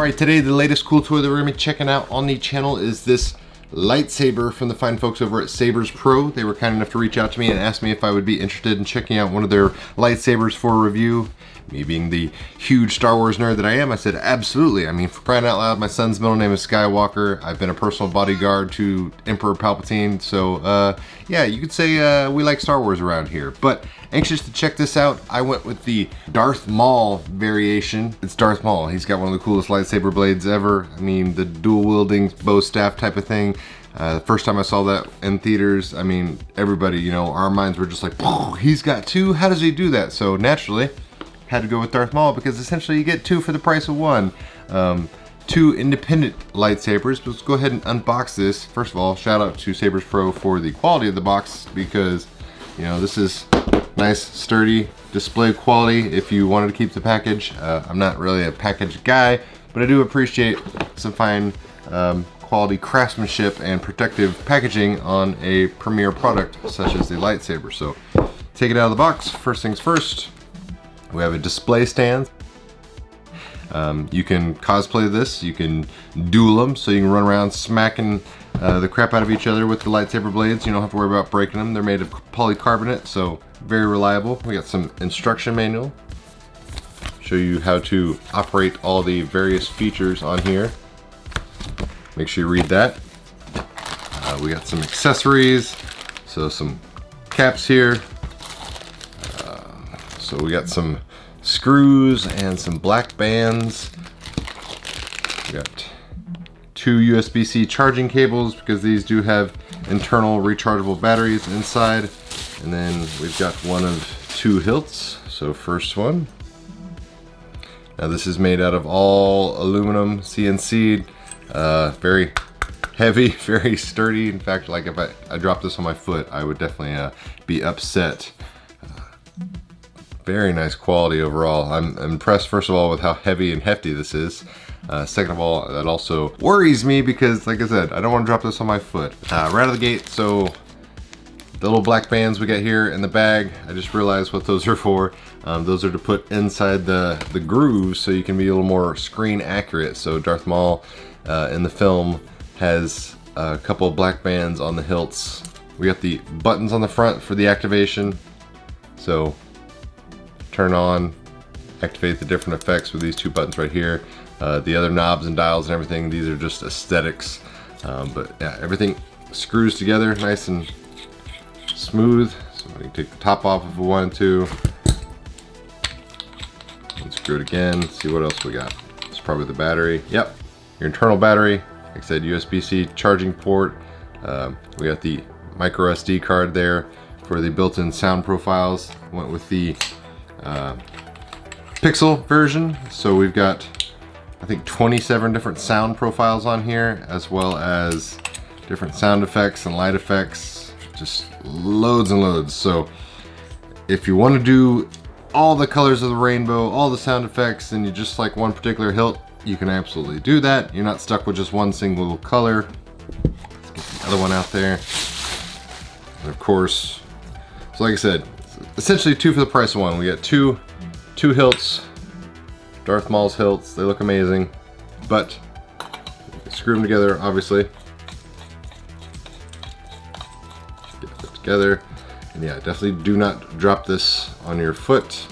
Alright, today the latest cool toy that we're going to be checking out on the channel is this lightsaber from the fine folks over at Saberspro. They were kind enough to reach out to me and ask me if I would be interested in checking out one of their lightsabers for a review. Me being the huge Star Wars nerd that I am, I said absolutely. I mean, for crying out loud, my son's middle name is Skywalker. I've been a personal bodyguard to Emperor Palpatine, so yeah, you could say we like Star Wars around here. But anxious to check this out, I went with the Darth Maul variation. It's Darth Maul. He's got one of the coolest lightsaber blades ever. I mean, the dual wielding bow staff type of thing. The first time I saw that in theaters, I mean, everybody, you know, our minds were just like, he's got two, how does he do that? So naturally, had to go with Darth Maul because essentially you get two for the price of one. Two independent lightsabers. Let's go ahead and unbox this. First of all, shout out to Saberspro for the quality of the box because, you know, this is nice, sturdy display quality if you wanted to keep the package. I'm not really a package guy, but I do appreciate some fine quality craftsmanship and protective packaging on a premier product such as the lightsaber. So take it out of the box. First things first, we have a display stand. You can cosplay this, you can duel them, so you can run around smacking the crap out of each other with the lightsaber blades. You don't have to worry about breaking them. They're made of polycarbonate, so very reliable. We got some instruction manual. Show you how to operate all the various features on here. Make sure you read that. We got some accessories, so some caps here. So we got some screws and some black bands. We got two USB-C charging cables because these do have internal rechargeable batteries inside. And then we've got one of two hilts. So first one. Now this is made out of all aluminum CNC. Very heavy, very sturdy. In fact, like if I dropped this on my foot, I would definitely be upset. Very nice quality overall. I'm impressed, first of all, with how heavy and hefty this is. Second of all, that also worries me because, like I said, I don't want to drop this on my foot. Right out of the gate, so the little black bands we got here in the bag, I just realized what those are for. Those are to put inside the grooves so you can be a little more screen accurate. So Darth Maul in the film has a couple of black bands on the hilts. We got the buttons on the front for the activation. So turn on, activate the different effects with these two buttons right here. The other knobs and dials and everything, these are just aesthetics. But yeah, everything screws together nice and smooth. So I can take the top off if we wanted to. And screw it again, see what else we got. It's probably the battery. Yep, your internal battery. Like I said, USB-C charging port. We got the micro SD card there for the built-in sound profiles. Went with the Pixel version, so we've got I think 27 different sound profiles on here, as well as different sound effects and light effects, just loads and loads. So if you want to do all the colors of the rainbow, all the sound effects, and you just like one particular hilt, you can absolutely do that. You're not stuck with just one single color. Let's get the other one out there. And of course, so like I said, essentially two for the price of one. We got two hilts, Darth Maul's hilts. They look amazing, but you can screw them together, obviously. Get that together, and yeah, definitely do not drop this on your foot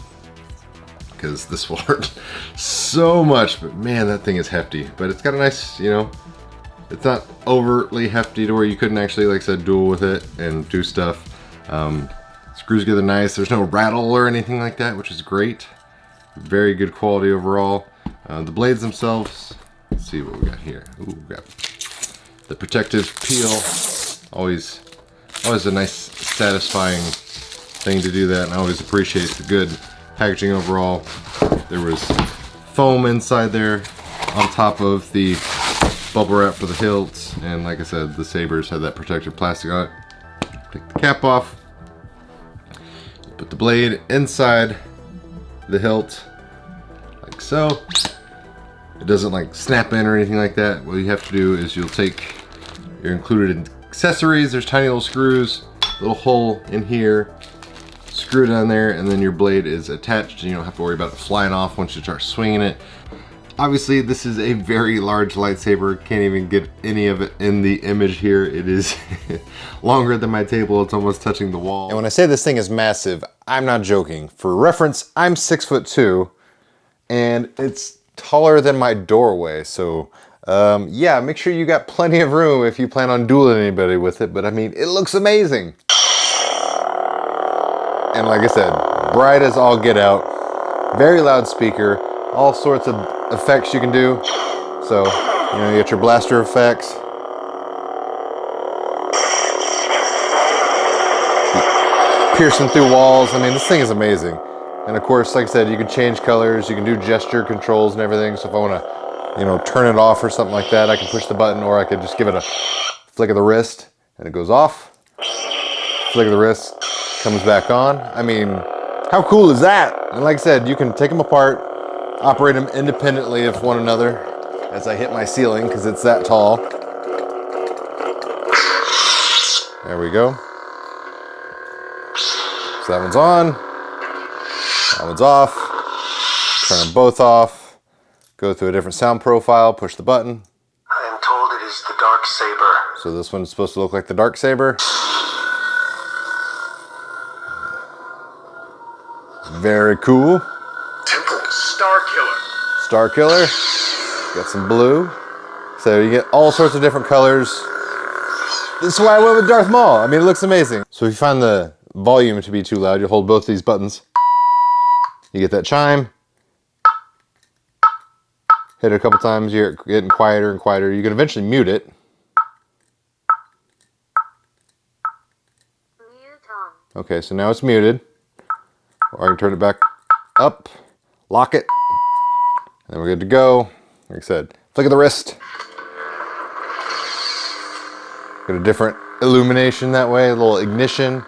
because this will hurt so much. But man, that thing is hefty. But it's got a nice, you know, it's not overtly hefty to where you couldn't actually, like I said, duel with it and do stuff. Screws together nice. There's no rattle or anything like that, which is great. Very good quality overall. The blades themselves, let's see what we got here. Ooh, we got the protective peel. Always a nice, satisfying thing to do that, and I always appreciate the good packaging overall. There was foam inside there on top of the bubble wrap for the hilts, and like I said, the sabers had that protective plastic on it. Take the cap off. Put the blade inside the hilt, like so. It doesn't like snap in or anything like that. What you have to do is you'll take your included accessories. There's tiny little screws, little hole in here, screw it on there, and then your blade is attached and you don't have to worry about it flying off once you start swinging it. Obviously, this is a very large lightsaber. Can't even get any of it in the image here. It is longer than my table. It's almost touching the wall. And when I say this thing is massive, I'm not joking. For reference, I'm 6'2", and it's taller than my doorway. So yeah, make sure you got plenty of room if you plan on dueling anybody with it. But I mean, it looks amazing. And like I said, bright as all get out. Very loud speaker. All sorts of effects you can do. So, you know, you get your blaster effects. Piercing through walls. I mean, this thing is amazing. And of course, like I said, you can change colors. You can do gesture controls and everything. So if I want to, you know, turn it off or something like that, I can push the button, or I could just give it a flick of the wrist and it goes off. Flick of the wrist, comes back on. I mean, how cool is that? And like I said, you can take them apart, operate them independently of one another as I hit my ceiling because it's that tall. There we go. So that one's on, that one's off. Turn them both off. Go through a different sound profile, push the button. I am told it is the Dark Saber. So this one's supposed to look like the Dark Saber. Very cool. Temple Star Killer. Star Killer. Got some blue. So you get all sorts of different colors. This is why I went with Darth Maul. I mean, it looks amazing. So if you find the volume to be too loud, you hold both these buttons. You get that chime. Hit it a couple times, you're getting quieter and quieter. You can eventually mute it. Okay, so now it's muted. Or I can turn it back up, lock it, and then we're good to go. Like I said, flick of the wrist. Got a different illumination that way, a little ignition.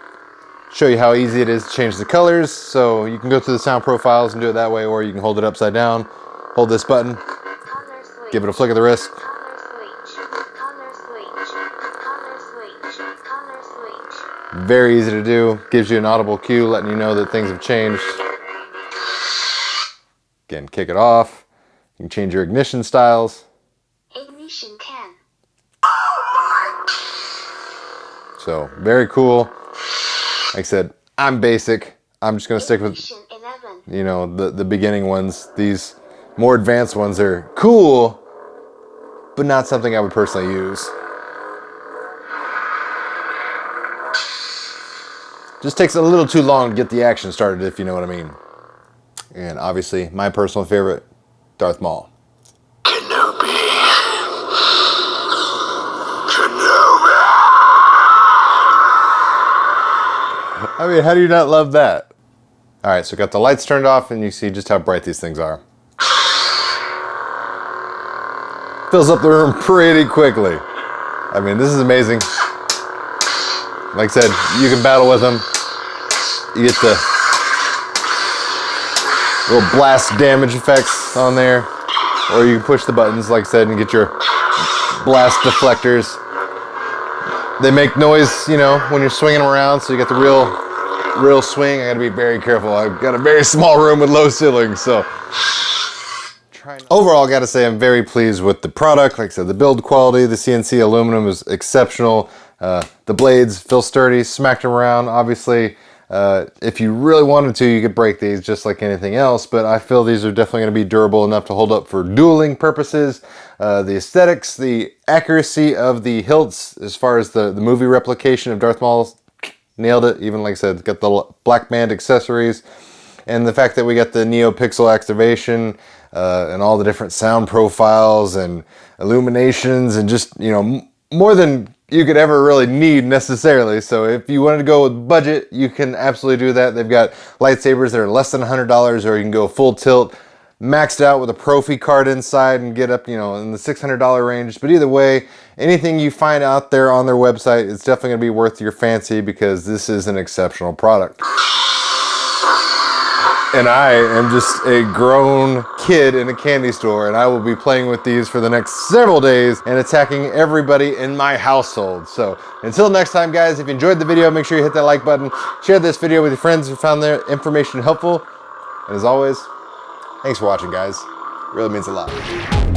Show you how easy it is to change the colors. So you can go through the sound profiles and do it that way, or you can hold it upside down, hold this button, give it a flick of the wrist. Very easy to do. Gives you an audible cue letting you know that things have changed. Again, kick it off. You can change your ignition styles. Ignition can. So, very cool. Like I said, I'm basic. I'm just going to stick with, you know, the beginning ones. These more advanced ones are cool, but not something I would personally use. Just takes a little too long to get the action started, if you know what I mean. And obviously, my personal favorite, Darth Maul. Kenobi. I mean, how do you not love that? All right, so got the lights turned off, and you see just how bright these things are. Fills up the room pretty quickly. I mean, this is amazing. Like I said, you can battle with them. You get the little blast damage effects on there. Or you can push the buttons, like I said, and get your blast deflectors. They make noise, you know, when you're swinging them around, so you get the real swing. I gotta be very careful. I've got a very small room with low ceilings, so. Overall, I gotta say I'm very pleased with the product. Like I said, the build quality, the CNC aluminum is exceptional. The blades feel sturdy, smacked them around. Obviously, if you really wanted to, you could break these just like anything else, but I feel these are definitely going to be durable enough to hold up for dueling purposes. The aesthetics, the accuracy of the hilts, as far as the movie replication of Darth Maul, nailed it. Even like I said, got the black band accessories, and the fact that we got the Neopixel activation, and all the different sound profiles and illuminations, and just, you know, more than you could ever really need necessarily. So if you wanted to go with budget, you can absolutely do that. They've got lightsabers that are less than $100, or you can go full tilt, maxed out with a Profi card inside and get up, you know, in the $600 range. But either way, anything you find out there on their website, it's definitely gonna be worth your fancy, because this is an exceptional product. And I am just a grown kid in a candy store, and I will be playing with these for the next several days and attacking everybody in my household. So until next time, guys, if you enjoyed the video, make sure you hit that like button, share this video with your friends who found their information helpful. And as always, thanks for watching, guys. Really means a lot.